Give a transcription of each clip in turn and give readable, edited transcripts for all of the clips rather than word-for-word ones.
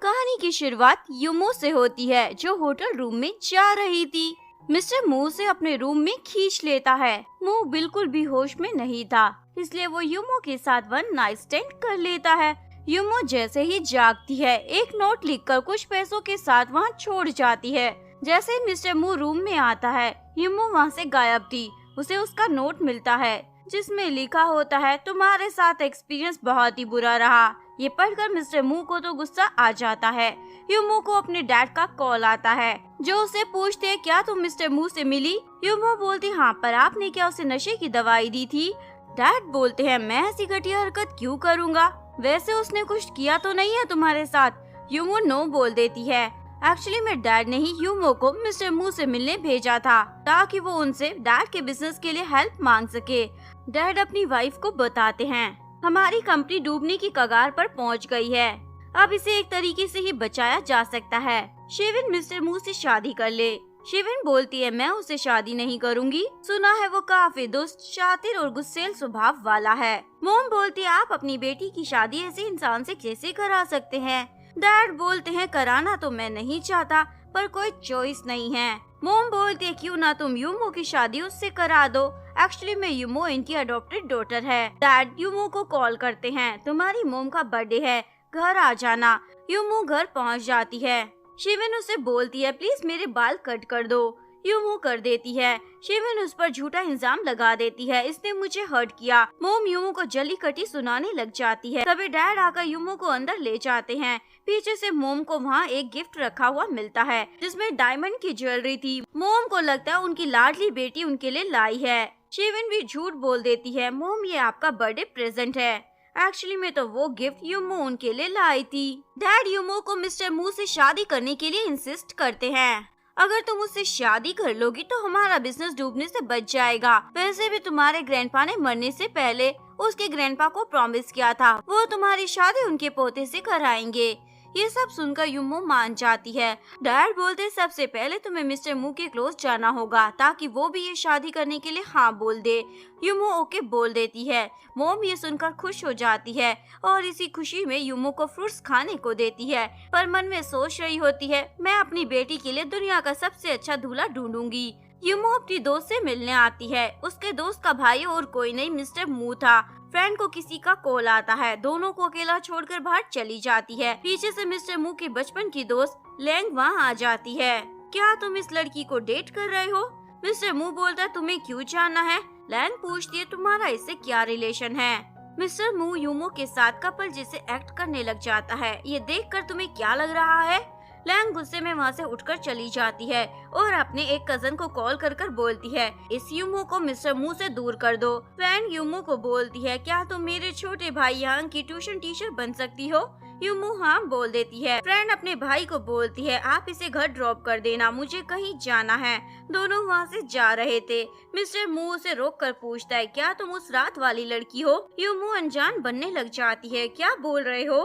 कहानी की शुरुआत युमो से होती है, जो होटल रूम में जा रही थी। मिस्टर मू से अपने रूम में खींच लेता है। मू बिल्कुल भी होश में नहीं था, इसलिए वो युमो के साथ वन नाइट स्टैंड कर लेता है। युमो जैसे ही जागती है, एक नोट लिखकर कुछ पैसों के साथ वहाँ छोड़ जाती है। जैसे ही मिस्टर मू रूम में आता है, युमो वहाँ से गायब थी। उसे उसका नोट मिलता है, जिसमें लिखा होता है, तुम्हारे साथ एक्सपीरियंस बहुत ही बुरा रहा। ये पढ़कर मिस्टर मू को तो गुस्सा आ जाता है। युमो को अपने डैड का कॉल आता है, जो उसे पूछते हैं, क्या तुम मिस्टर मू से मिली? युमो बोलती, हाँ, पर आपने क्या उसे नशे की दवाई दी थी? डैड बोलते हैं, मैं ऐसी घटिया हरकत क्यों करूँगा? वैसे उसने कुछ किया तो नहीं है तुम्हारे साथ? युमो नो बोल देती है। एक्चुअली मेरे डैड ने ही युमो को मिस्टर मू से मिलने भेजा था, ताकि वो उनसे डैड के बिजनेस के लिए हेल्प मांग सके। डैड अपनी वाइफ को बताते हैं, हमारी कंपनी डूबने की कगार पर पहुंच गई है, अब इसे एक तरीके से ही बचाया जा सकता है। शिविन मिस्टर मू से शादी कर ले। शिविन बोलती है, मैं उससे शादी नहीं करूंगी, सुना है वो काफी दुष्ट, शातिर और गुस्सेल स्वभाव वाला है। मोम बोलती है, आप अपनी बेटी की शादी ऐसे इंसान से कैसे करा सकते हैं? डैड बोलते हैं, कराना तो मैं नहीं चाहता, पर कोई चॉइस नहीं है। मोम बोलती है, क्यों ना तुम युमो की शादी उससे करा दो। एक्चुअली मैं युमो इनकी अडॉप्टेड डॉटर है। डैड युमो को कॉल करते हैं, तुम्हारी मोम का बर्थडे है, घर आ जाना। युमो घर पहुंच जाती है। शिविन उसे बोलती है, प्लीज मेरे बाल कट कर दो। युमो कर देती है। शिविन उस पर झूठा इल्जाम लगा देती है, इसने मुझे हर्ट किया। मोम युमो को जली कटी सुनाने लग जाती है। तभी डैड आकर युमो को अंदर ले जाते हैं। पीछे से मोम को वहाँ एक गिफ्ट रखा हुआ मिलता है, जिसमें डायमंड की ज्वेलरी थी। मोम को लगता है उनकी लाडली बेटी उनके लिए लाई है। शिविन भी झूठ बोल देती है, मोम ये आपका बर्थडे प्रेजेंट है, एक्चुअली में तो वो गिफ्ट युमो उनके लिए लाई थी। डैड युमो को मिस्टर मू से शादी करने के लिए इंसिस्ट करते हैं, अगर तुम उससे शादी कर लोगी तो हमारा बिजनेस डूबने से बच जाएगा। वैसे भी तुम्हारे ग्रैंडपा ने मरने से पहले उसके ग्रैंडपा को प्रॉमिस किया था, वो तुम्हारी शादी उनके पोते से कराएंगे। ये सब सुनकर युमो मान जाती है। डैड बोलते, सबसे पहले तुम्हें मिस्टर मू के क्लोज जाना होगा, ताकि वो भी ये शादी करने के लिए हाँ बोल दे। युमो ओके बोल देती है। मोम ये सुनकर खुश हो जाती है और इसी खुशी में युमो को फ्रूट्स खाने को देती है, पर मन में सोच रही होती है, मैं अपनी बेटी के लिए दुनिया का सबसे अच्छा दूल्हा ढूंढूंगी। युमो अपनी दोस्त से मिलने आती है। उसके दोस्त का भाई और कोई नहीं मिस्टर मू था। फ्रेंड को किसी का कॉल आता है, दोनों को अकेला छोड़कर बाहर चली जाती है। पीछे से मिस्टर मू की बचपन की दोस्त लैंग वहाँ आ जाती है। क्या तुम इस लड़की को डेट कर रहे हो? मिस्टर मू बोलता है, तुम्हें क्यों जानना है? लैंग पूछती है, तुम्हारा इससे क्या रिलेशन है? मिस्टर मू युमो के साथ कपल जैसे एक्ट करने लग जाता है। ये देखकर तुम्हें क्या लग रहा है? लैंग गुस्से में वहाँ से उठकर चली जाती है और अपने एक कजन को कॉल कर बोलती है, इस युमो को मिस्टर मू से दूर कर दो। फ्रेंड युमो को बोलती है, क्या तुम मेरे छोटे भाई यांग की ट्यूशन टीचर बन सकती हो? युमो हाँ बोल देती है। फ्रेंड अपने भाई को बोलती है, आप इसे घर ड्रॉप कर देना, मुझे कहीं जाना है। दोनों वहाँ से जा रहे थे। मिस्टर मू उसे रोक कर पूछता है, क्या तुम उस रात वाली लड़की हो? युमो अनजान बनने लग जाती है, क्या बोल रहे हो?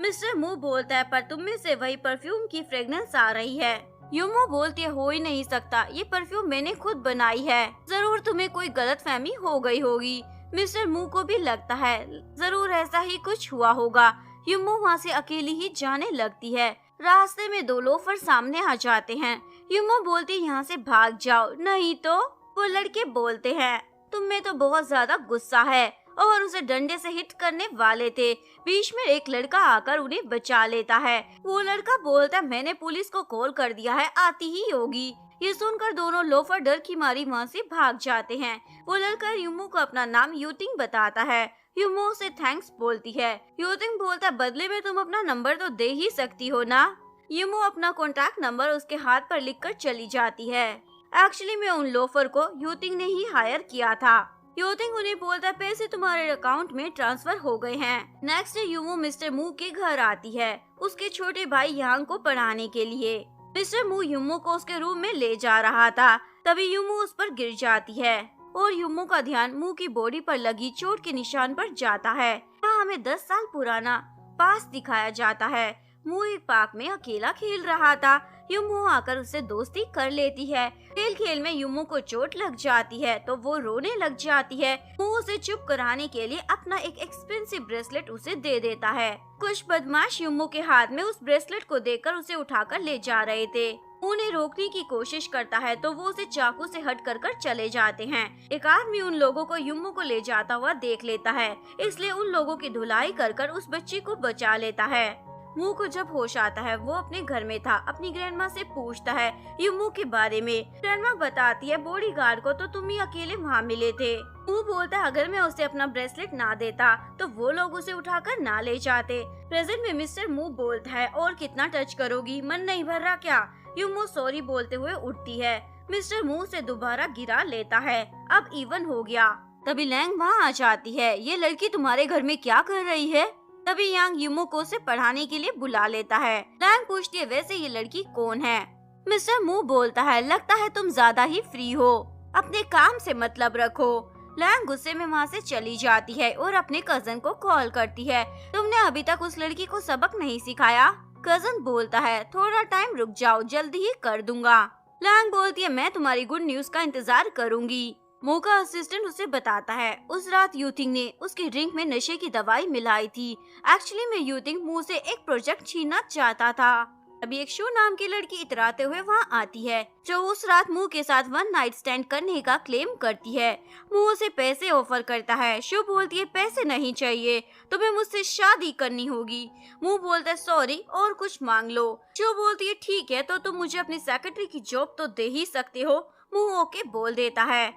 मिस्टर मू बोलता है, पर तुम में से वही परफ्यूम की फ्रेग्रेंस आ रही है। युमो बोलती है, हो ही नहीं सकता, ये परफ्यूम मैंने खुद बनाई है, जरूर तुम्हें कोई गलतफहमी हो गई होगी। मिस्टर मू को भी लगता है जरूर ऐसा ही कुछ हुआ होगा। युमो वहाँ से अकेली ही जाने लगती है। रास्ते में दो लोफर सामने आ जाते हैं। युमो बोलती है, यहाँ से भाग जाओ, नहीं तो। वो लड़के बोलते हैं, तुम में तो बहुत ज्यादा गुस्सा है, और उसे डंडे से हिट करने वाले थे। बीच में एक लड़का आकर उन्हें बचा लेता है। वो लड़का बोलता है, मैंने पुलिस को कॉल कर दिया है, आती ही होगी। ये सुनकर दोनों लोफर डर की मारी वहाँ से भाग जाते हैं। वो लड़का युमो को अपना नाम यूटिंग बताता है। युमो उसे थैंक्स बोलती है। यूटिंग बोलता है, बदले में तुम अपना नंबर तो दे ही सकती हो ना। युमो अपना कॉन्टैक्ट नंबर उसके हाथ पर लिखकर चली जाती है। एक्चुअली में उन लोफर को यूटिंग ने ही हायर किया था। यूटिंग उन्हें बोलता है, पैसे तुम्हारे अकाउंट में ट्रांसफर हो गए हैं। नेक्स्ट डे युमो मिस्टर मू के घर आती है, उसके छोटे भाई यांग को पढ़ाने के लिए। मिस्टर मू युमो को उसके रूम में ले जा रहा था, तभी युमो उस पर गिर जाती है और युमो का ध्यान मू की बॉडी पर लगी चोट के निशान पर जाता है। यहाँ हमें 10 साल पुराना पास्ट दिखाया जाता है। मू एक पार्क में अकेला खेल रहा था। युमो आकर उससे दोस्ती कर लेती है। खेल खेल में युमो को चोट लग जाती है तो वो रोने लग जाती है। मू उसे चुप कराने के लिए अपना एक एक्सपेंसिव ब्रेसलेट उसे दे देता है। कुछ बदमाश युमो के हाथ में उस ब्रेसलेट को देकर उसे उठाकर ले जा रहे थे। उन्हें रोकने की कोशिश करता है तो वो उसे चाकू से हट कर चले जाते हैं। एक आदमी उन लोगों को युमो को ले जाता हुआ देख लेता है, इसलिए उन लोगों की धुलाई कर उस बच्ची को बचा लेता है। मू को जब होश आता है वो अपने घर में था। अपनी ग्रैंडमा से पूछता है युमो के बारे में। ग्रैंडमा बताती है बॉडीगार्ड को तो तुम ही अकेले वहाँ मिले थे। मू बोलता है अगर मैं उसे अपना ब्रेसलेट ना देता तो वो लोग उसे उठाकर ना ले जाते। प्रेजेंट में मिस्टर मू बोलता है और कितना टच करोगी, मन नहीं भर रहा क्या? युमो सॉरी बोलते हुए उठती है। मिस्टर मू से दोबारा गिरा लेता है। अब इवन हो गया। तभी लैंग वहाँ आ जाती है। ये लड़की तुम्हारे घर में क्या कर रही है? तभी यांग युमो को उसे पढ़ाने के लिए बुला लेता है। लैंग पूछती है वैसे ये लड़की कौन है? मिस्टर मू बोलता है लगता है तुम ज्यादा ही फ्री हो, अपने काम से मतलब रखो। लैंग गुस्से में वहाँ से चली जाती है और अपने कजन को कॉल करती है। तुमने अभी तक उस लड़की को सबक नहीं सिखाया? कजन बोलता है थोड़ा टाइम रुक जाओ, जल्दी ही कर दूंगा। लैंग बोलती है मैं तुम्हारी गुड न्यूज का इंतजार करूंगी। मू का असिस्टेंट उसे बताता है उस रात यूथिंग ने उसकी ड्रिंक में नशे की दवाई मिलाई थी। एक्चुअली में यूथिंग मू से एक प्रोजेक्ट छीनना चाहता था। अभी एक शू नाम की लड़की इतराते हुए वहाँ आती है जो उस रात मू के साथ वन नाइट स्टैंड करने का क्लेम करती है। मू उसे पैसे ऑफर करता है। शू बोलती है पैसे नहीं चाहिए, तुम्हें मुझसे शादी करनी होगी। मू बोलता है सॉरी और कुछ मांग लो। शू बोलती है ठीक है तो तुम मुझे अपनी सेक्रेटरी की जॉब तो दे ही सकते हो। मू ओके बोल देता है।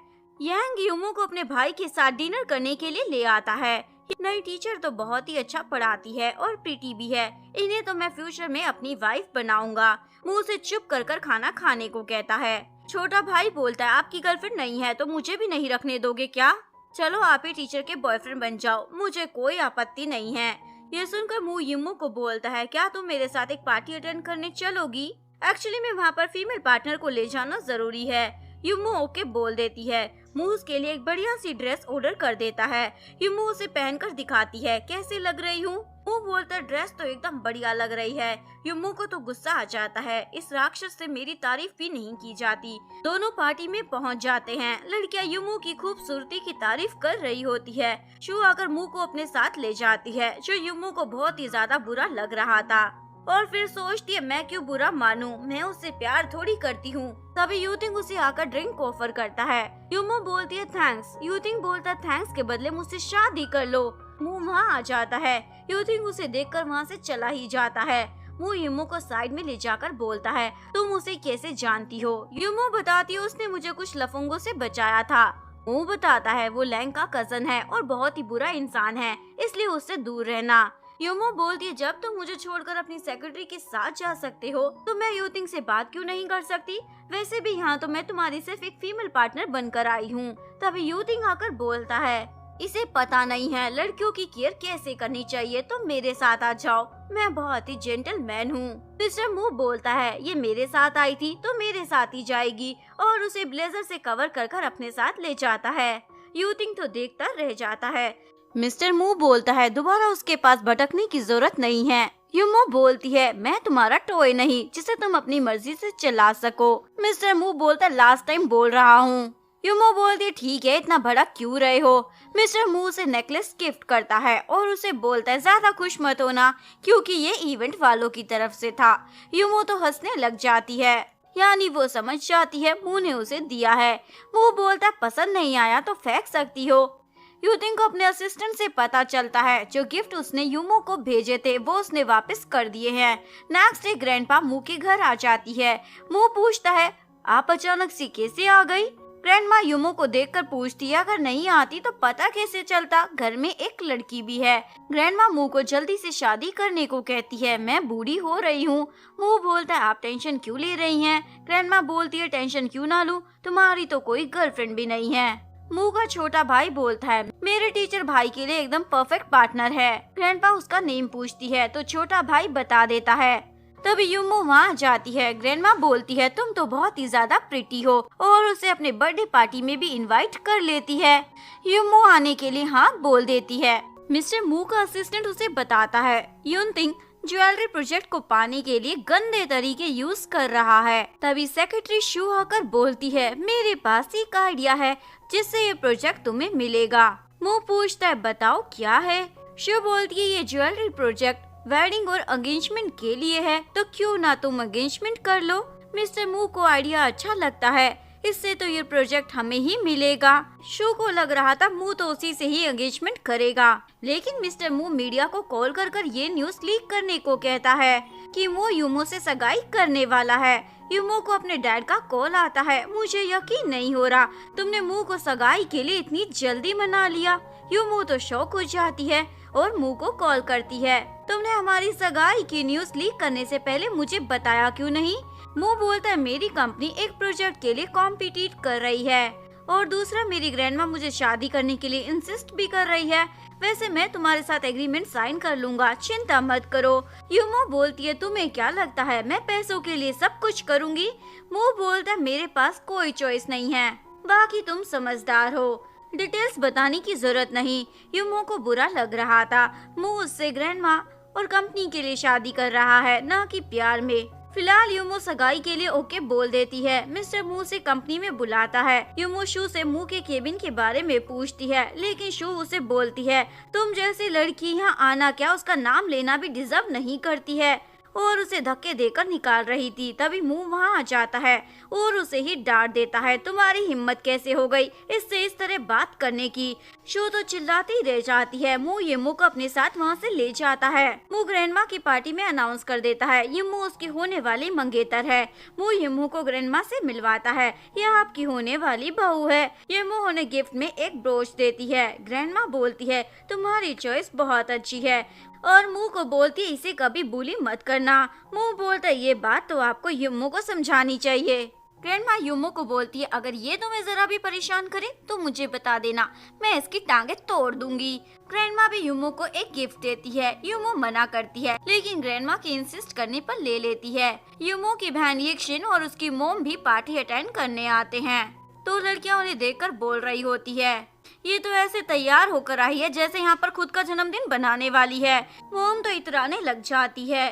यांग युमो को अपने भाई के साथ डिनर करने के लिए ले आता है। नई टीचर तो बहुत ही अच्छा पढ़ाती है और प्रीटी भी है। इन्हें तो मैं फ्यूचर में अपनी वाइफ बनाऊंगा। मुंह से चुप कर खाना खाने को कहता है। छोटा भाई बोलता है आपकी गर्लफ्रेंड नहीं है तो मुझे भी नहीं रखने दोगे क्या? चलो आप ही टीचर के बॉयफ्रेंड बन जाओ, मुझे कोई आपत्ति नहीं है। ये सुनकर मू युमो को बोलता है क्या तुम मेरे साथ एक पार्टी अटेंड करने चलोगी? एक्चुअली में वहाँ पर फीमेल पार्टनर को ले जाना जरूरी है। युमो ओके बोल देती है। मू उसके लिए एक बढ़िया सी ड्रेस ऑर्डर कर देता है। युमो उसे पहनकर दिखाती है कैसे लग रही हूँ। मू बोलता है ड्रेस तो एकदम बढ़िया लग रही है। युमो को तो गुस्सा आ जाता है, इस राक्षस से मेरी तारीफ भी नहीं की जाती। दोनों पार्टी में पहुँच जाते हैं। लड़कियां युमो की खूबसूरती की तारीफ कर रही होती है। शू आकर मू को अपने साथ ले जाती है जो युमो को बहुत ही ज्यादा बुरा लग रहा था और फिर सोचती है मैं क्यों बुरा मानूं, मैं उससे प्यार थोड़ी करती हूँ। तभी यूथिंग उसे आकर ड्रिंक ऑफर करता है। युमो बोलती है थैंक्स। यूथिंग बोलता है थैंक्स के बदले मुझसे शादी कर लो। मू वहाँ आ जाता है। यूथिंग उसे देखकर वहाँ से चला ही जाता है। मू युमो को साइड में ले जाकर बोलता है तुम उसे कैसे जानती हो? युमो बताती है उसने मुझे कुछ लफंगों से बचाया था। मू बताता है वो लैंग का कजन है और बहुत ही बुरा इंसान है, इसलिए उससे दूर रहना। युमो बोलती है जब तुम मुझे छोड़कर अपनी सेक्रेटरी के साथ जा सकते हो तो मैं यूथिंग से बात क्यों नहीं कर सकती? वैसे भी यहाँ तो मैं तुम्हारी सिर्फ एक फीमेल पार्टनर बनकर आई हूँ। तभी यूथिंग आकर बोलता है इसे पता नहीं है लड़कियों की केयर कैसे करनी चाहिए, तो मेरे साथ आ जाओ, मैं बहुत ही जेंटलमैन हूँ। मिस्टर मू बोलता है ये मेरे साथ आई थी तो मेरे साथ ही जाएगी और उसे ब्लेजर से कवर कर अपने साथ ले जाता है। यूथिंग तो देखता रह जाता है। मिस्टर मू बोलता है दोबारा उसके पास भटकने की जरूरत नहीं है। युमो बोलती है मैं तुम्हारा टॉय नहीं जिसे तुम अपनी मर्जी से चला सको। मिस्टर मू बोलता है लास्ट टाइम बोल रहा हूँ। युमो बोलती है ठीक है इतना भड़क क्यों रहे हो? मिस्टर मू उसे नेकलेस गिफ्ट करता है और उसे बोलता है ज्यादा खुश मत होना क्योंकि ये इवेंट वालों की तरफ से था। युमो तो हंसने लग जाती है, यानी वो समझ जाती है मू ने उसे दिया है। मू बोलता है पसंद नहीं आया तो फेंक सकती हो। यूथिंग को अपने असिस्टेंट से पता चलता है जो गिफ्ट उसने युमो को भेजे थे वो उसने वापस कर दिए हैं। नेक्स्ट डे ग्रैंडपा मू के घर आ जाती है। मू पूछता है आप अचानक से कैसे आ गई? ग्रैंडमा युमो को देखकर पूछती है अगर नहीं आती तो पता कैसे चलता, घर में एक लड़की भी है। ग्रैंडमा मू को जल्दी से शादी करने को कहती है, मैं बूढ़ी हो रही हूँ। मू बोलता है आप टेंशन क्यों ले रही हैं? ग्रैंडमा बोलती है टेंशन क्यों ना लूं, तुम्हारी तो कोई गर्लफ्रेंड भी नहीं है। मू का छोटा भाई बोलता है मेरे टीचर भाई के लिए एकदम परफेक्ट पार्टनर है। ग्रैंडपा उसका नेम पूछती है तो छोटा भाई बता देता है। तभी युमो वहाँ जाती है। ग्रैंडमा बोलती है तुम तो बहुत ही ज्यादा प्रिटी हो और उसे अपने बर्थडे पार्टी में भी इनवाइट कर लेती है। युमो आने के लिए हाँ बोल देती है। मिस्टर मू का असिस्टेंट उसे बताता है यूथिंग ज्वेलरी प्रोजेक्ट को पाने के लिए गंदे तरीके यूज कर रहा है। तभी सेक्रेटरी शू आकर बोलती है, मेरे पास एक आइडिया है जिससे ये प्रोजेक्ट तुम्हें मिलेगा। मू पूछता है, बताओ क्या है। शू बोलती है, ये ज्वेलरी प्रोजेक्ट वेडिंग और एंगेजमेंट के लिए है, तो क्यों ना तुम एंगेजमेंट कर लो। मिस्टर मू को आइडिया अच्छा लगता है, इससे तो ये प्रोजेक्ट हमें ही मिलेगा। शू को लग रहा था मू तो उसी से ही एंगेजमेंट करेगा, लेकिन मिस्टर मू मीडिया को कॉल कर ये न्यूज लीक करने को कहता है कि वो यूमो से सगाई करने वाला है। यूमो को अपने डैड का कॉल आता है, मुझे यकीन नहीं हो रहा तुमने मू को सगाई के लिए इतनी जल्दी मना लिया। यूमो तो शॉक हो जाती है और मू को कॉल करती है, तुमने हमारी सगाई की न्यूज लीक करने से पहले मुझे बताया क्यों नहीं। मू बोलता है, मेरी कंपनी एक प्रोजेक्ट के लिए कॉम्पिटिट कर रही है और दूसरा मेरी ग्रैंडमा मुझे शादी करने के लिए इंसिस्ट भी कर रही है। वैसे मैं तुम्हारे साथ एग्रीमेंट साइन कर लूंगा, चिंता मत करो। यूमो बोलती है, तुम्हें क्या लगता है मैं पैसों के लिए सब कुछ करूंगी। मू बोलता है, मेरे पास कोई चॉइस नहीं है, बाकी तुम समझदार हो, डिटेल्स बताने की जरूरत नहीं। यूमो को बुरा लग रहा था, मू उससे ग्रैंडमा और कंपनी के लिए शादी कर रहा है, न कि प्यार में। फिलहाल यूमो सगाई के लिए ओके बोल देती है। मिस्टर मू से कंपनी में बुलाता है। यूमो शू से मू के केबिन के बारे में पूछती है, लेकिन शू उसे बोलती है, तुम जैसी लड़की यहाँ आना क्या उसका नाम लेना भी डिजर्व नहीं करती है, और उसे धक्के देकर निकाल रही थी। तभी मुंह वहाँ आ जाता है और उसे ही डांट देता है, तुम्हारी हिम्मत कैसे हो गई इससे इस तरह बात करने की। शो तो चिल्लाती रह जाती है। मुंह यूमो को अपने साथ वहाँ से ले जाता है। मुंह ग्रैंडमा की पार्टी में अनाउंस कर देता है, यूमो उसकी होने वाली मंगेतर है। मुंह यूमो को ग्रैंडमा से मिलवाता है, यह आपकी होने वाली बहू है। यूमो उन्हें गिफ्ट में एक ब्रोच देती है। ग्रैंडमा बोलती है, तुम्हारी चॉइस बहुत अच्छी है, और मुंह को बोलती है, इसे कभी बुली मत करना। मुंह बोलता है, ये बात तो आपको यूमो को समझानी चाहिए। ग्रैंडमा यूमो को बोलती है, अगर ये तुम्हें जरा भी परेशान करे तो मुझे बता देना, मैं इसकी टांगे तोड़ दूंगी। ग्रैंडमा भी यूमो को एक गिफ्ट देती है। यूमो मना करती है, लेकिन ग्रैंडमा के इंसिस्ट करने पर ले लेती है। यूमो की बहन यिक्शिन और उसकी मोम भी पार्टी अटेंड करने आते हैं। तो लड़कियां उन्हें देखकर बोल रही होती है, ये तो ऐसे तैयार होकर आई है जैसे यहाँ पर खुद का जन्मदिन बनाने वाली है। मोम तो इतराने लग जाती है,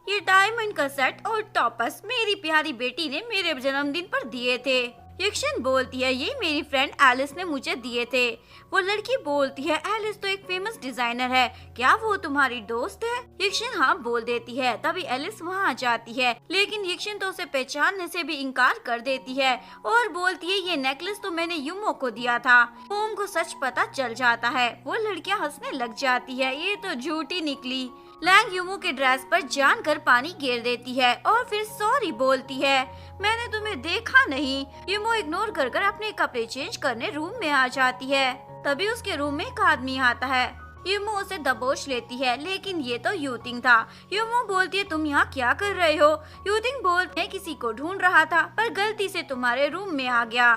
ये डायमंड का सेट और टॉपर्स मेरी प्यारी बेटी ने मेरे जन्मदिन पर दिए थे। यिक्शिन बोलती है, ये मेरी फ्रेंड एलिस ने मुझे दिए थे। वो लड़की बोलती है, एलिस तो एक फेमस डिजाइनर है, क्या वो तुम्हारी दोस्त है। यिक्शिन हाँ बोल देती है। तभी एलिस वहाँ आ जाती है, लेकिन यिक्शिन तो उसे पहचानने से भी इनकार कर देती है और बोलती है, ये नेकलेस तो मैंने यूमो को दिया था। मोम को सच पता चल जाता है, वो लड़कियाँ हंसने लग जाती है, ये तो झूठी निकली। लैंग यूमो के ड्रेस पर जानकर पानी गिर देती है और फिर सॉरी बोलती है, मैंने तुम्हें देखा नहीं। यूमो इग्नोर कर अपने कपड़े चेंज करने रूम में आ जाती है। तभी उसके रूम में एक आदमी आता है। यूमो उसे दबोच लेती है, लेकिन ये तो यूतिंग था। यूमो बोलती है, तुम यहाँ क्या कर रहे हो। यूतिंग बोलती है, किसी को ढूंढ रहा था पर गलती से तुम्हारे रूम में आ गया।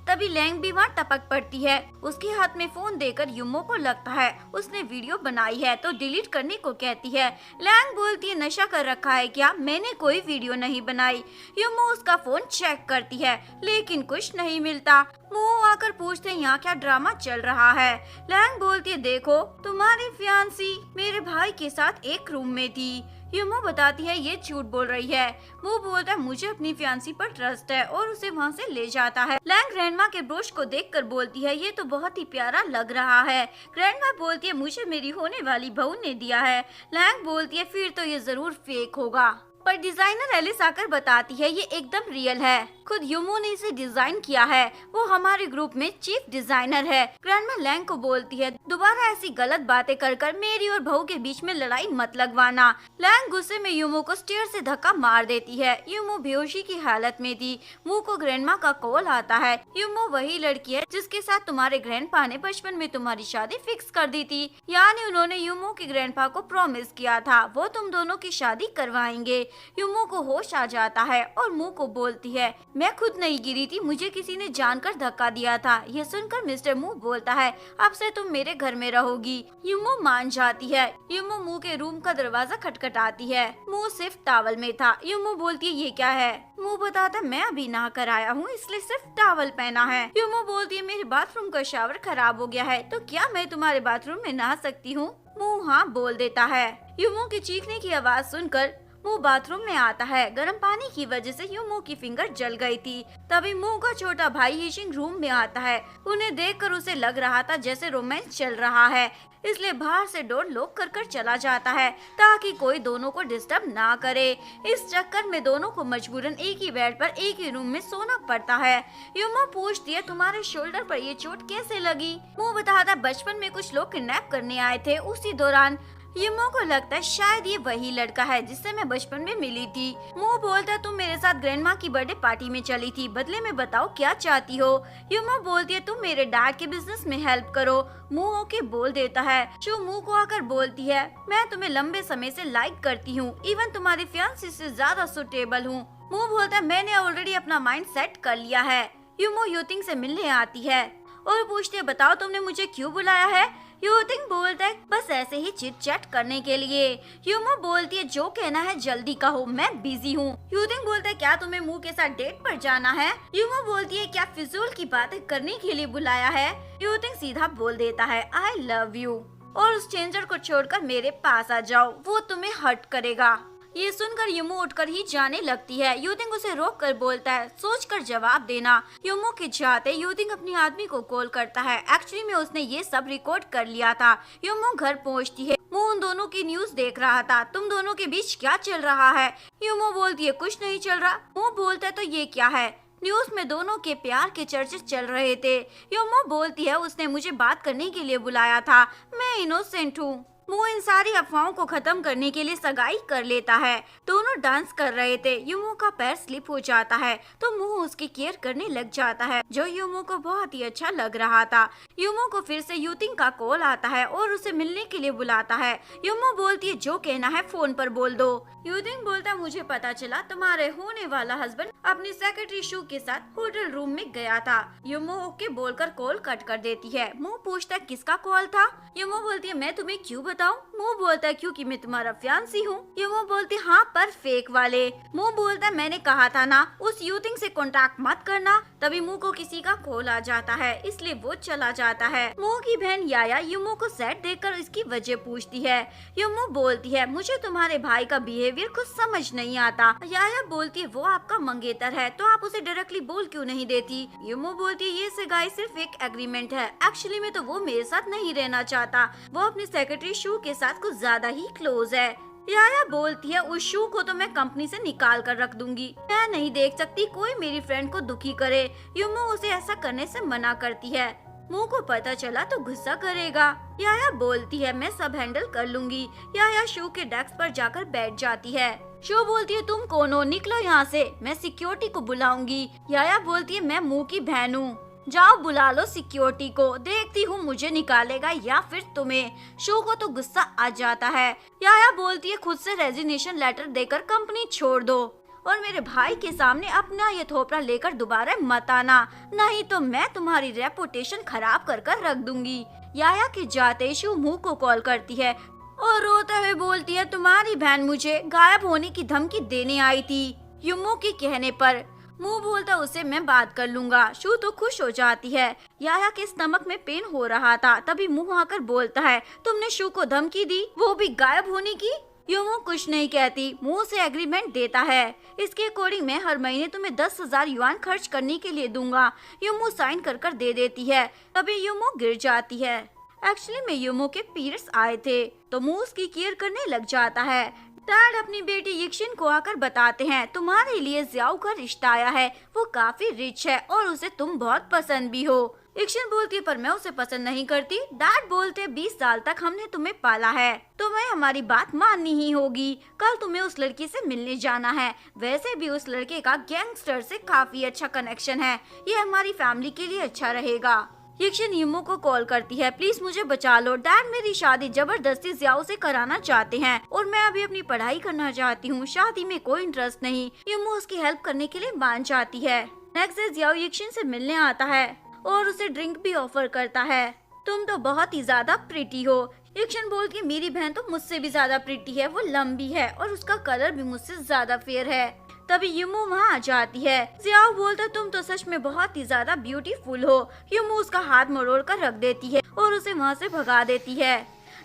तभी लैंग भी वहाँ टपक पड़ती है। उसके हाथ में फोन देकर यूमो को लगता है उसने वीडियो बनाई है तो डिलीट करने को कहती है। लैंग बोलती है, नशा कर रखा है क्या, मैंने कोई वीडियो नहीं बनाई। यूमो उसका फोन चेक करती है, लेकिन कुछ नहीं मिलता। मुंह आकर पूछते हैं, यहाँ क्या ड्रामा चल रहा है। लैंग बोलती है, देखो तुम्हारी फियांसी मेरे भाई के साथ एक रूम में थी। यूमो बताती है, ये झूठ बोल रही है। वो बोलता है, मुझे अपनी फियांसी पर ट्रस्ट है, और उसे वहाँ से ले जाता है। लैंग ग्रैंडमा के ब्रोच को देखकर बोलती है, ये तो बहुत ही प्यारा लग रहा है। ग्रैंडमा बोलती है, मुझे मेरी होने वाली बहू ने दिया है। लैंग बोलती है, फिर तो ये जरूर फेक होगा। पर डिजाइनर एलिस आकर बताती है, ये एकदम रियल है, खुद यूमो ने इसे डिजाइन किया है, वो हमारे ग्रुप में चीफ डिजाइनर है। ग्रैंडमा लैंग को बोलती है, दोबारा ऐसी गलत बातें कर मेरी और बहू के बीच में लड़ाई मत लगवाना। लैंग गुस्से में यूमो को स्टेयर से धक्का मार देती है। यूमो बेहोशी की हालत में थी। मुंह को ग्रैंडमा का कॉल आता है। यूमो वही लड़की है जिसके साथ तुम्हारे ग्रैंडपा ने बचपन में तुम्हारी शादी फिक्स कर दी थी, यानी उन्होंने यूमो के ग्रैंडपा को प्रॉमिस किया था वो तुम दोनों की शादी करवाएंगे। यूमो को होश आ जाता है और मुंह को बोलती है, मैं खुद नहीं गिरी थी, मुझे किसी ने जानकर धक्का दिया था। यह सुनकर मिस्टर मुंह बोलता है, अब से तुम मेरे घर में रहोगी। यूमो मान जाती है। यूमो मुंह के रूम का दरवाजा खटखटाती है। मुंह सिर्फ टॉवल में था। यूमो बोलती है, ये क्या है। मुंह बताता है, मैं अभी नहा कर आया हूँ इसलिए सिर्फ टॉवल पहना है। यूमो बोलती है, मेरे बाथरूम का शावर खराब हो गया है, तो क्या मैं तुम्हारे बाथरूम में नहा सकती हूँ। मुंह हाँ बोल देता है। युमो की चीखने की आवाज सुनकर मुंह बाथरूम में आता है। गर्म पानी की वजह से युमो की फिंगर जल गई थी। तभी मुंह का छोटा भाई यिशिंग रूम में आता है। उन्हें देखकर उसे लग रहा था जैसे रोमांस चल रहा है, इसलिए बाहर से डोर लॉक कर चला जाता है ताकि कोई दोनों को डिस्टर्ब ना करे। इस चक्कर में दोनों को मजबूरन एक ही बेड पर एक ही रूम में सोना पड़ता है। युमो पूछती है तुम्हारे शोल्डर पर ये चोट कैसे लगी? मुंह बताता बचपन में कुछ लोग किडनैप करने आए थे, उसी दौरान। युमो को लगता है शायद ये वही लड़का है जिससे मैं बचपन में मिली थी। मुंह बोलता तुम मेरे साथ ग्रैंडमा की बर्थडे पार्टी में चली थी, बदले में बताओ क्या चाहती हो? युमो बोलती है तुम मेरे डैड के बिजनेस में हेल्प करो। मुंह ओके बोल देता है। जो मुंह को आकर बोलती है मैं तुम्हें लंबे समय से लाइक करती हूँ, इवन तुम्हारी फियांसी से ज्यादा सुटेबल हूँ। मुंह बोलता है मैंने ऑलरेडी अपना माइंड सेट कर लिया है। युमो यूतिंग से मिलने आती है और पूछती है बताओ तुमने मुझे क्यों बुलाया है? यूतिंग बोलता है बस ऐसे ही चिट चैट करने के लिए। युमो बोलती है जो कहना है जल्दी कहो, मैं बिजी हूँ। यूतिंग बोलता है क्या तुम्हें मुंह के साथ डेट पर जाना है? युमो बोलती है क्या फिजूल की बातें करने के लिए बुलाया है? यूतिंग सीधा बोल देता है आई लव यू और उस चेंजर को छोड़कर मेरे पास आ जाओ, वो तुम्हें हर्ट करेगा। ये सुनकर युमो उठकर ही जाने लगती है। यूतिंग उसे रोक कर बोलता है सोचकर जवाब देना। युमो के चाहते यूतिंग अपने आदमी को कॉल करता है। एक्चुअली में उसने ये सब रिकॉर्ड कर लिया था। युमो घर पहुंचती है। मुंह उन दोनों की न्यूज देख रहा था। तुम दोनों के बीच क्या चल रहा है? युमो बोलती है कुछ नहीं चल रहा। मुंह बोलता है तो ये क्या है? न्यूज में दोनों के प्यार के चर्चे चल रहे थे। युमो बोलती है उसने मुझे बात करने के लिए बुलाया था, मैं इनोसेंट हूँ। मुंह इन सारी अफवाहों को खत्म करने के लिए सगाई कर लेता है। दोनों डांस कर रहे थे। युमो का पैर स्लिप हो जाता है तो मुंह उसकी केयर करने लग जाता है, जो युमो को बहुत ही अच्छा लग रहा था। युमो को फिर से यूतिंग का कॉल आता है और उसे मिलने के लिए बुलाता है। युमो बोलती है जो कहना है फोन पर बोल दो। यूतिंग बोलता मुझे पता चला तुम्हारे होने वाला हस्बैंड अपनी सेक्रेटरी शू के साथ होटल रूम में गया था। युमो ओके बोलकर कॉल कट कर देती है। मुंह पूछता है किसका कॉल था? युमो बोलती है मैं तुम्हें क्यों बताऊं? मुंह बोलता है क्योंकि मैं तुम्हारा फियांसी हूँ। युमो बोलती हाँ पर फेक वाले। मुंह बोलता है मैंने कहा था ना उस यूतिंग से कांटेक्ट मत करना। तभी मुंह को किसी का कॉल आ जाता है, इसलिए वो चला जाता है। मुंह की बहन याया युमो को सैड देखकर इसकी वजह पूछती है। युमो बोलती है मुझे तुम्हारे भाई का बिहेवियर कुछ समझ नहीं आता। याया बोलती है वो आपका मंगेतर है तो आप उसे डायरेक्टली बोल क्यों नहीं देती? युमो बोलती है ये सगाई सिर्फ एक एग्रीमेंट है, एक्चुअली में तो वो मेरे साथ नहीं रहना चाहता, वो अपनी सेक्रेटरी शू के साथ कुछ ज्यादा ही क्लोज है। याया बोलती है उस शू को तो मैं कंपनी से निकाल कर रख दूंगी, मैं नहीं देख सकती कोई मेरी फ्रेंड को दुखी करे। युमो उसे ऐसा करने से मना करती है। मुंह को पता चला तो गुस्सा करेगा। याया बोलती है मैं सब हैंडल कर लूंगी। याया शू के डेस्क पर जाकर बैठ जाती है। शू बोलती है तुम कौन हो, निकलो यहाँ से, मैं सिक्योरिटी को बुलाऊंगी। याया बोलती है मैं मुंह की बहन हूँ, जाओ बुला लो सिक्योरिटी को, देखती हूँ मुझे निकालेगा या फिर तुम्हें। शो को तो गुस्सा आ जाता है। याया बोलती है खुद से रेजिग्नेशन लेटर देकर कंपनी छोड़ दो और मेरे भाई के सामने अपना ये थोपड़ा लेकर दोबारा मत आना, नहीं तो मैं तुम्हारी रेपुटेशन खराब कर रख दूंगी। याया के जाते शो मुंह को कॉल करती है और रोते हुए बोलती है तुम्हारी बहन मुझे गायब होने की धमकी देने आई थी युमो के कहने पर। मुंह बोलता उसे मैं बात कर लूंगा। शू तो खुश हो जाती है। याया के स्टमक में पेन हो रहा था, तभी मुंह आकर बोलता है तुमने शू को धमकी दी, वो भी गायब होने की? युमो कुछ नहीं कहती, मुंह से एग्रीमेंट देता है। इसके अकॉर्डिंग मैं हर महीने तुम्हें 10,000 युआन खर्च करने के लिए दूंगा। युमो साइन कर दे देती है। तभी युमो गिर जाती है। एक्चुअली में युमो के पीरियड्स आए थे तो मुंह उसकी केयर करने लग जाता है। डैड अपनी बेटी यिक्शिन को आकर बताते हैं तुम्हारे लिए जियाओ का रिश्ता आया है, वो काफी रिच है और उसे तुम बहुत पसंद भी हो। यिक्शिन बोलती है पर मैं उसे पसंद नहीं करती। डैड बोलते हैं 20 साल तक हमने तुम्हें पाला है, तुम्हें हमारी बात माननी ही होगी। कल तुम्हें उस लड़की से मिलने जाना है, वैसे भी उस लड़के का गैंगस्टर से काफी अच्छा कनेक्शन है, ये हमारी फैमिली के लिए अच्छा रहेगा। यिक्शिन युमो को कॉल करती है प्लीज मुझे बचा लो, डैड मेरी शादी जबरदस्ती जियाओ से कराना चाहते हैं और मैं अभी अपनी पढ़ाई करना चाहती हूँ, शादी में कोई इंटरेस्ट नहीं। युमो उसकी हेल्प करने के लिए मान जाती है। नेक्स्ट डे जियाओ यिक्शिन से मिलने आता है और उसे ड्रिंक भी ऑफर करता है। तुम तो बहुत ही ज्यादा प्रिटी हो। यिक्शिन बोलती है मेरी बहन तो मुझसे भी ज्यादा प्रिटी है, वो लंबी है और उसका कलर भी मुझसे ज्यादा फेयर है। तभी युमो वहाँ आ जाती है। जियाओ बोलता तुम तो सच में बहुत ही ज्यादा ब्यूटीफुल हो। युमो उसका हाथ मरोड़ कर रख देती है और उसे वहाँ से भगा देती है।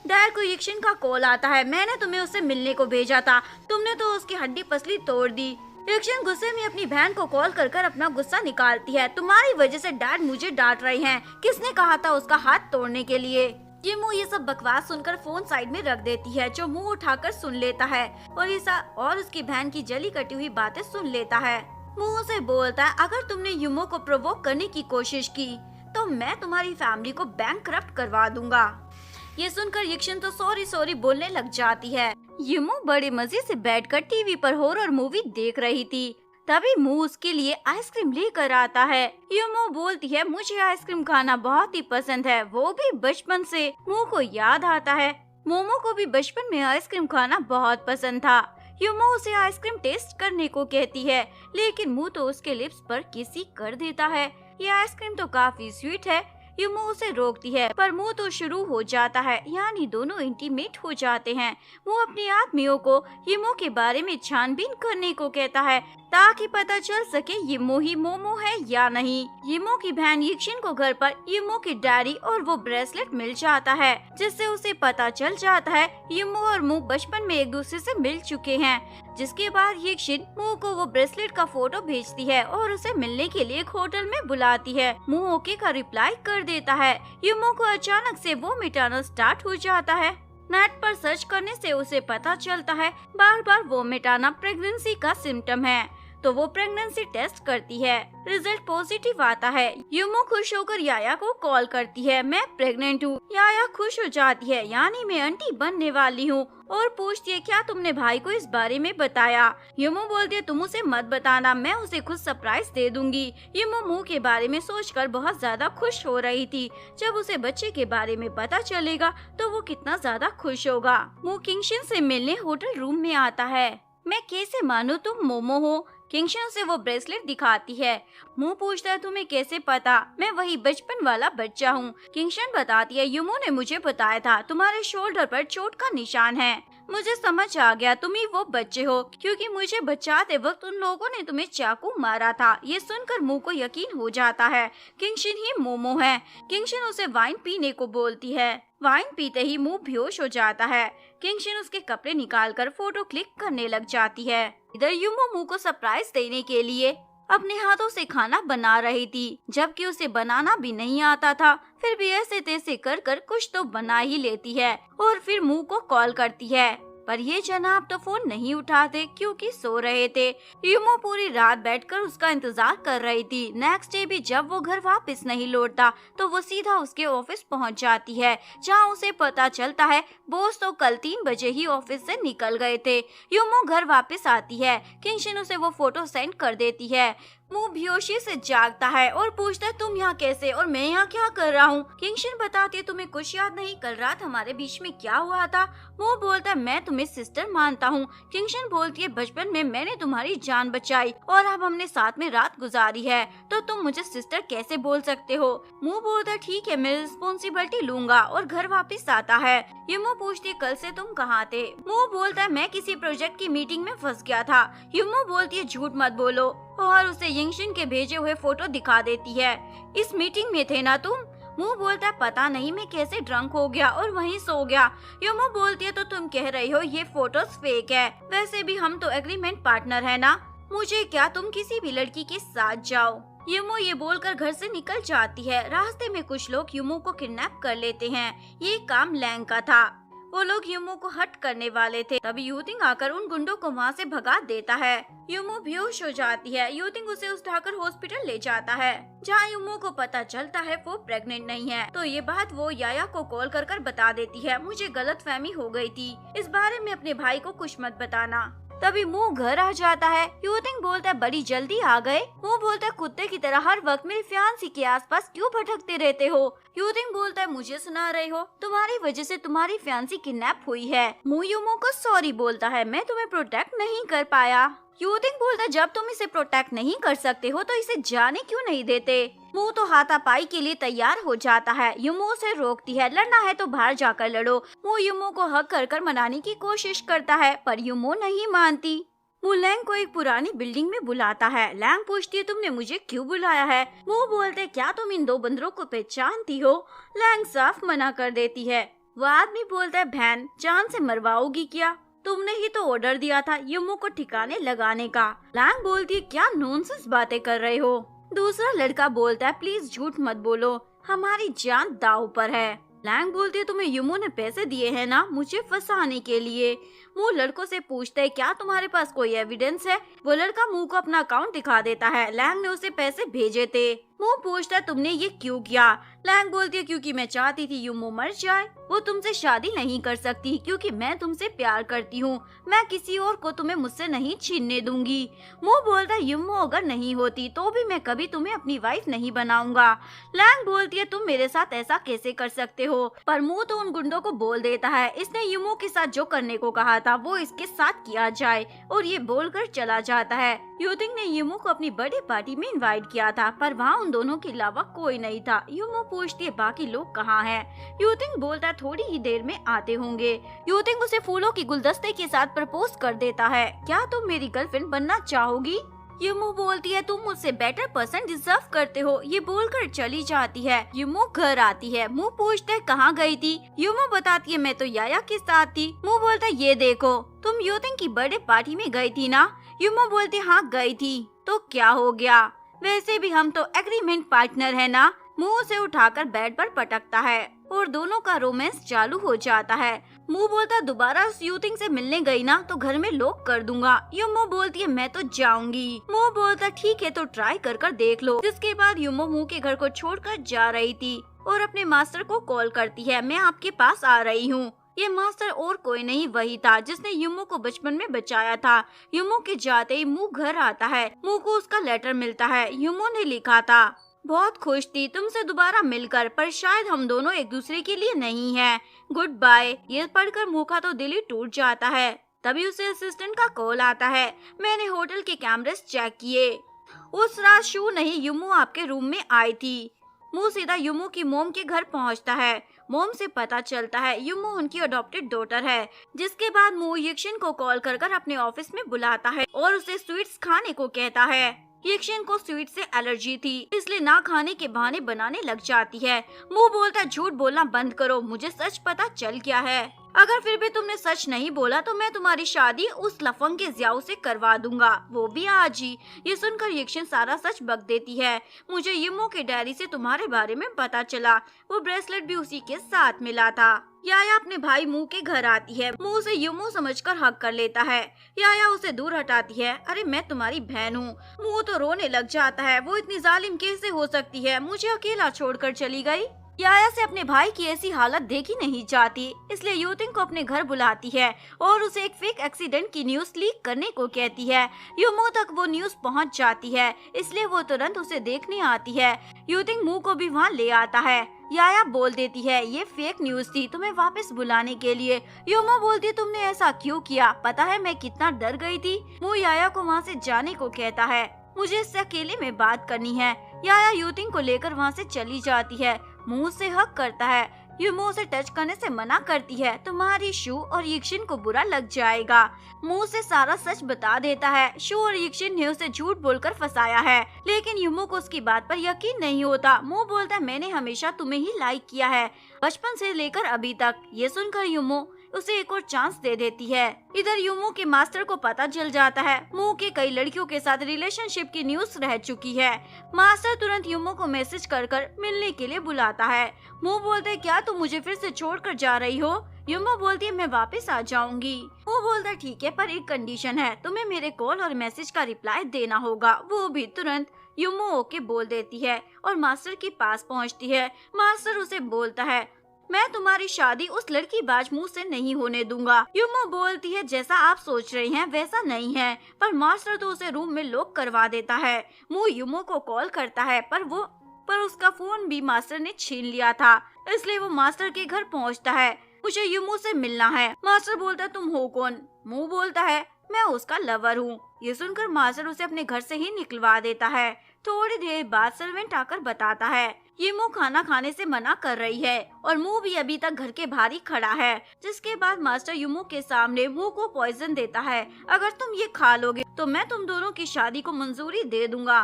डैड को यिक्शिन का कॉल आता है, मैंने तुम्हें उससे मिलने को भेजा था, तुमने तो उसकी हड्डी पसली तोड़ दी। यिक्शिन गुस्से में अपनी बहन को कॉल कर कर अपना गुस्सा निकालती है, तुम्हारी वजह से डैड मुझे डांट रहे हैं, किसने कहा था उसका हाथ तोड़ने के लिए। यमू ये सब बकवास सुनकर फोन साइड में रख देती है, जो मुंह उठाकर सुन लेता है और उसकी बहन की जली कटी हुई बातें सुन लेता है। मुंह से बोलता है, अगर तुमने युमो को प्रोवोक करने की कोशिश की तो मैं तुम्हारी फैमिली को बैंकरप्ट करवा दूंगा। ये सुनकर यिक्शिन तो सॉरी बोलने लग जाती है। युमो बड़े मजे से बैठकर टीवी पर हॉरर मूवी देख रही थी, तभी मुंह उसके लिए आइसक्रीम लेकर आता है। युमो बोलती है, मुझे आइसक्रीम खाना बहुत ही पसंद है, वो भी बचपन से। मुंह को याद आता है मोमो को भी बचपन में आइसक्रीम खाना बहुत पसंद था। युमो उसे आइसक्रीम टेस्ट करने को कहती है, लेकिन मुंह तो उसके लिप्स पर किसी कर देता है। ये आइसक्रीम तो काफी स्वीट है। युमो उसे रोकती है, पर मुंह तो शुरू हो जाता है, यानी दोनों इंटीमेट हो जाते हैं। मुंह अपने आदमियों को युमो के बारे में छानबीन करने को कहता है, ताकि पता चल सके युमो ही मोमो है या नहीं। युमो की बहन यिक्शिन को घर पर युमो की डायरी और वो ब्रेसलेट मिल जाता है, जिससे उसे पता चल जाता है युमो और मुंह बचपन में एक दूसरे से मिल चुके हैं। जिसके बाद यिक्शिन मुंह को वो ब्रेसलेट का फोटो भेजती है और उसे मिलने के लिए एक होटल में बुलाती है। मुंह ओके का रिप्लाई कर देता है। युमो को अचानक से वो मिटाना स्टार्ट हो जाता है। नेट पर सर्च करने से उसे पता चलता है बार बार वो मिटाना प्रेगनेंसी का सिम्टम है, तो वो प्रेगनेंसी टेस्ट करती है। रिजल्ट पॉजिटिव आता है। युमो खुश होकर याया को कॉल करती है, मैं प्रेग्नेंट हूँ। याया खुश हो जाती है, यानी मैं आंटी बनने वाली हूँ, और पूछती है, क्या तुमने भाई को इस बारे में बताया। युमो बोलती है, तुम उसे मत बताना, मैं उसे खुद सरप्राइज दे दूंगी। युमो मुंह के बारे में सोचकर बहुत ज्यादा खुश हो रही थी। जब उसे बच्चे के बारे में पता चलेगा तो वो कितना ज्यादा खुश होगा। मुंह किंगशिन से मिलने होटल रूम में आता है। मैं कैसे मानूं तुम मोमो हो? किंगशिन उसे वो ब्रेसलेट दिखाती है। मुंह पूछता है, तुम्हें कैसे पता? मैं वही बचपन वाला बच्चा हूँ। किंगशिन बताती है, युमो ने मुझे बताया था तुम्हारे शोल्डर पर चोट का निशान है। मुझे समझ आ गया तुम ही वो बच्चे हो, क्योंकि मुझे बचाते वक्त उन लोगों ने तुम्हें चाकू मारा था। ये सुनकर मुंह को यकीन हो जाता है किंगशिन ही मोमो है। किंगशिन उसे वाइन पीने को बोलती है। वाइन पीते ही मुंह बेहोश हो जाता है। किंगशिन उसके कपड़े निकालकर फोटो क्लिक करने लग जाती है। इधर युमो मुंह को सरप्राइज देने के लिए अपने हाथों से खाना बना रही थी, जबकि उसे बनाना भी नहीं आता था। फिर भी ऐसे तैसे कर कर कुछ तो बना ही लेती है और फिर मुंह को कॉल करती है, पर ये जनाब तो फोन नहीं उठाते क्योंकि सो रहे थे। युमो पूरी रात बैठकर उसका इंतजार कर रही थी। नेक्स्ट डे भी जब वो घर वापस नहीं लौटता तो वो सीधा उसके ऑफिस पहुंच जाती है, जहां उसे पता चलता है बॉस तो कल 3 बजे ही ऑफिस से निकल गए थे। युमो घर वापस आती है। किंगशिन उसे वो फोटो सेंड कर देती है। मुंह बेहोशी से जागता है और पूछता है, तुम यहाँ कैसे और मैं यहाँ क्या कर रहा हूँ? किंगशिन बताती है, तुम्हें कुछ याद नहीं, कल रात हमारे बीच में क्या हुआ था? मुंह बोलता है, मैं तुम्हें सिस्टर मानता हूँ। किंगशिन बोलती है, बचपन में मैंने तुम्हारी जान बचाई और अब हमने साथ में रात गुजारी है, तो तुम मुझे सिस्टर कैसे बोल सकते हो? मुंह बोलता है, ठीक है, मैं रिस्पॉन्सिबिलिटी लूंगा, और घर वापस आता है। युमो पूछती है, कल से तुम कहाँ थे? मुंह बोलता है, मैं किसी प्रोजेक्ट की मीटिंग में फंस गया था। युमो बोलती है, झूठ मत बोलो, और उसे यिंगशिन के भेजे हुए फोटो दिखा देती है। इस मीटिंग में थे ना तुम? मुंह बोलता है, पता नहीं मैं कैसे ड्रंक हो गया और वहीं सो गया। युमो बोलती है, तो तुम कह रही हो ये फोटोज फेक है? वैसे भी हम तो एग्रीमेंट पार्टनर है ना, मुझे क्या तुम किसी भी लड़की के साथ जाओ। युमो ये बोलकर घर से निकल जाती है। रास्ते में कुछ लोग युमो को किडनैप कर लेते हैं। ये काम लैंग का था। वो लोग युमो को हट करने वाले थे, तभी यूतिंग आकर उन गुंडों को वहाँ से भगा देता है। युमो बेहोश हो जाती है। यूतिंग उसे उठाकर हॉस्पिटल ले जाता है, जहाँ युमो को पता चलता है वो प्रेग्नेंट नहीं है। तो ये बात वो याया को कॉल कर कर बता देती है, मुझे गलतफहमी हो गई थी, इस बारे में अपने भाई को कुछ मत बताना। तभी मुंह घर आ जाता है। यूतिंग बोलता है, बड़ी जल्दी आ गए। मुंह बोलता है, कुत्ते की तरह हर वक्त मेरी फियांसी के आसपास क्यों भटकते रहते हो? यूतिंग बोलता है, मुझे सुना रहे हो, तुम्हारी वजह से तुम्हारी फियांसी किडनैप हुई है। मुंह युमो को सॉरी बोलता है, मैं तुम्हें प्रोटेक्ट नहीं कर पाया। यूतिंग बोलता है, जब तुम इसे प्रोटेक्ट नहीं कर सकते हो तो इसे जाने क्यों नहीं देते? मुंह तो हाथापाई के लिए तैयार हो जाता है। युमो उसे रोकती है, लड़ना है तो बाहर जाकर लड़ो। मुंह युमो को हक कर कर मनाने की कोशिश करता है, पर युमो नहीं मानती। मुंह लैंग को एक पुरानी बिल्डिंग में बुलाता है। लैंग पूछती है, तुमने मुझे क्यों बुलाया है? मुंह बोलते, क्या तुम इन 2 बंदरों को पहचानती हो? लैंग साफ मना कर देती है। वो आदमी बोलता है, बहन जान से मरवाओगी क्या? तुमने ही तो ऑर्डर दिया था युमो को ठिकाने लगाने का। लैंग बोलती है, क्या नॉनसेंस बातें कर रहे हो? दूसरा लड़का बोलता है, प्लीज झूठ मत बोलो, हमारी जान दांव पर है। लैंग बोलती है, तुम्हें युमो ने पैसे दिए हैं ना मुझे फंसाने के लिए। मुंह लड़कों से पूछता है, क्या तुम्हारे पास कोई एविडेंस है? वो लड़का मुंह को अपना अकाउंट दिखा देता है। लैंग ने उसे पैसे भेजे थे। मुंह पूछता है, तुमने ये क्यों किया? लैंग बोलती है, क्योंकि मैं चाहती थी युमो मर जाए। वो तुमसे शादी नहीं कर सकती क्योंकि मैं तुमसे प्यार करती हूँ। मैं किसी और को तुम्हें मुझसे नहीं छीनने दूंगी। मुंह बोलता है, युमो अगर नहीं होती तो भी मैं कभी तुम्हें अपनी वाइफ नहीं बनाऊंगा। लैंग बोलती है, तुम मेरे साथ ऐसा कैसे कर सकते हो? पर मुंह तो उन गुंडों को बोल देता है, इसने युमो के साथ जो करने को कहा था वो इसके साथ किया जाए, और ये बोलकर चला जाता है। यूतिंग ने युमो को अपनी बर्थडे पार्टी में इनवाइट किया था, पर वहाँ उन दोनों के अलावा कोई नहीं था। युमो पूछती है, बाकी लोग कहाँ हैं? यूतिंग बोलता है, थोड़ी ही देर में आते होंगे। यूतिंग उसे फूलों की गुलदस्ते के साथ प्रपोज कर देता है, क्या तुम मेरी गर्लफ्रेंड बनना चाहोगी? युमो बोलती है, तुम मुझसे बेटर पर्सन डिजर्व करते हो। ये बोलकर चली जाती है। युमो घर आती है। मुंह पूछता है, कहाँ गई थी? युमो बताती है, मैं तो याया के साथ थी। मुंह बोलता है, ये देखो तुम यूतिंग की बर्थडे पार्टी में गई थी ना? युमो बोलती है, हाँ गई थी। तो क्या हो गया? वैसे भी हम तो एग्रीमेंट पार्टनर है ना। मुंह से उठाकर बेड पर पटकता है और दोनों का रोमांस चालू हो जाता है। मुंह बोलता, दोबारा उस यूतिंग से मिलने गई ना तो घर में लॉक कर दूंगा। युमो बोलती है, मैं तो जाऊंगी। मुंह बोलता, ठीक है तो ट्राई कर देख लो। जिसके बाद युमो मुंह के घर को छोड़कर जा रही थी और अपने मास्टर को कॉल करती है, मैं आपके पास आ रही हूँ। ये मास्टर और कोई नहीं वही था जिसने युमो को बचपन में बचाया था। युमो के जाते ही मुंह घर आता है। मुंह को उसका लेटर मिलता है। युमो ने लिखा था, बहुत खुश थी तुमसे दोबारा मिलकर, पर शायद हम दोनों एक दूसरे के लिए नहीं हैं। Goodbye. ये पढ़कर मुंह का तो दिल ही टूट जाता है। तभी उसे असिस्टेंट का कॉल आता है, मैंने होटल के कैमरेस चेक किए, उस रात शू नहीं युमो आपके रूम में आई थी। मुंह सीधा युमो की मोम के घर पहुंचता है। मोम से पता चलता है युमो उनकी अडॉप्टेड डॉटर है। जिसके बाद मुंह यिक्शिन को कॉल कर अपने ऑफिस में बुलाता है और उसे स्वीट्स खाने को कहता है। यिक्शिन को स्वीट से एलर्जी थी, इसलिए ना खाने के बहाने बनाने लग जाती है। मुंह बोलता, झूठ बोलना बंद करो, मुझे सच पता चल गया है। अगर फिर भी तुमने सच नहीं बोला तो मैं तुम्हारी शादी उस लफंग के ज़ियाओ से करवा दूंगा, वो भी आज ही। ये सुनकर यिक्शिन सारा सच बक देती है। मुझे युमो के डायरी से तुम्हारे बारे में पता चला, वो ब्रेसलेट भी उसी के साथ मिला था। याया अपने भाई मुंह के घर आती है। मुंह से युमो समझकर हक कर लेता है। याया उसे दूर हटाती है, अरे मैं तुम्हारी बहन हूँ। मुंह तो रोने लग जाता है, वो इतनी जालिम कैसे हो सकती है, मुझे अकेला छोड़कर चली गई। याया से अपने भाई की ऐसी हालत देखी नहीं जाती, इसलिए यूतिंग को अपने घर बुलाती है और उसे एक फेक एक्सीडेंट की न्यूज लीक करने को कहती है। युमो तक वो न्यूज पहुंच जाती है, इसलिए वो तुरंत उसे देखने आती है। यूतिंग मुंह को भी वहां ले आता है। याया बोल देती है, ये फेक न्यूज थी तुम्हें वापस बुलाने के लिए। युमो बोलती, तुमने ऐसा क्यों किया? पता है मैं कितना डर गई थी। मुंह याया को वहाँ से जाने को कहता है, मुझे इससे अकेले में बात करनी है। याया यूतिंग को लेकर वहाँ से चली जाती है। मुंह से हक करता है। युमो उसे टच करने से मना करती है, तुम्हारी शू और यिक्शिन को बुरा लग जाएगा। मुंह से सारा सच बता देता है। शू और यिक्शिन ने उसे झूठ बोलकर फंसाया है, लेकिन युमो को उसकी बात पर यकीन नहीं होता। मुंह बोलता है, मैंने हमेशा तुम्हें ही लाइक किया है, बचपन से लेकर अभी तक। ये सुनकर युमो उसे एक और चांस दे देती है। इधर युमो के मास्टर को पता चल जाता है मुंह के कई लड़कियों के साथ रिलेशनशिप की न्यूज रह चुकी है। मास्टर तुरंत युमो को मैसेज कर मिलने के लिए बुलाता है। मुंह बोलते, क्या तुम मुझे फिर से छोड़कर जा रही हो? युमो बोलती है, मैं वापस आ जाऊंगी। मुंह बोलता, ठीक है पर एक कंडीशन है, तुम्हें मेरे कॉल और मैसेज का रिप्लाई देना होगा, वो भी तुरंत। युमो ओके बोल देती है और मास्टर के पास पहुंचती है। मास्टर उसे बोलता है, मैं तुम्हारी शादी उस लड़की बाज मुंह से नहीं होने दूंगा। युमो बोलती है, जैसा आप सोच रही हैं वैसा नहीं है, पर मास्टर तो उसे रूम में लॉक करवा देता है। मुंह युमो को कॉल करता है पर उसका फोन भी मास्टर ने छीन लिया था, इसलिए वो मास्टर के घर पहुंचता है। मुझे युमो से मिलना है। मास्टर बोलता है, तुम हो कौन? मुंह बोलता है, मैं उसका लवर हूँ। ये सुनकर मास्टर उसे अपने घर से ही निकलवा देता है। थोड़ी देर बाद सर्वेंट आकर बताता है युमो खाना खाने से मना कर रही है और मुंह भी अभी तक घर के बाहर ही खड़ा है। जिसके बाद मास्टर युमो के सामने मुंह को पॉइजन देता है, अगर तुम ये खा लोगे तो मैं तुम दोनों की शादी को मंजूरी दे दूंगा।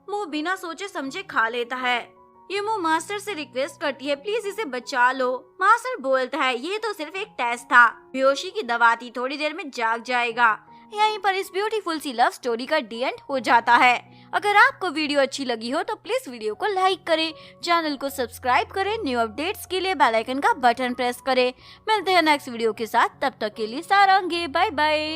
मुंह बिना सोचे समझे खा लेता है। यूमो मास्टर से रिक्वेस्ट करती है प्लीज इसे बचा लो। मास्टर बोलता है ये तो सिर्फ एक टेस्ट था, बेहोशी की दवा थी, थोड़ी देर में जाग जाएगा। यहीं पर इस ब्यूटीफुल सी लव स्टोरी का डी एंड हो जाता है। अगर आपको वीडियो अच्छी लगी हो तो प्लीज वीडियो को लाइक करें, चैनल को सब्सक्राइब करें, न्यू अपडेट्स के लिए बेल आइकन का बटन प्रेस करें। मिलते हैं नेक्स्ट वीडियो के साथ, तब तक के लिए सारंगे, बाय बाय।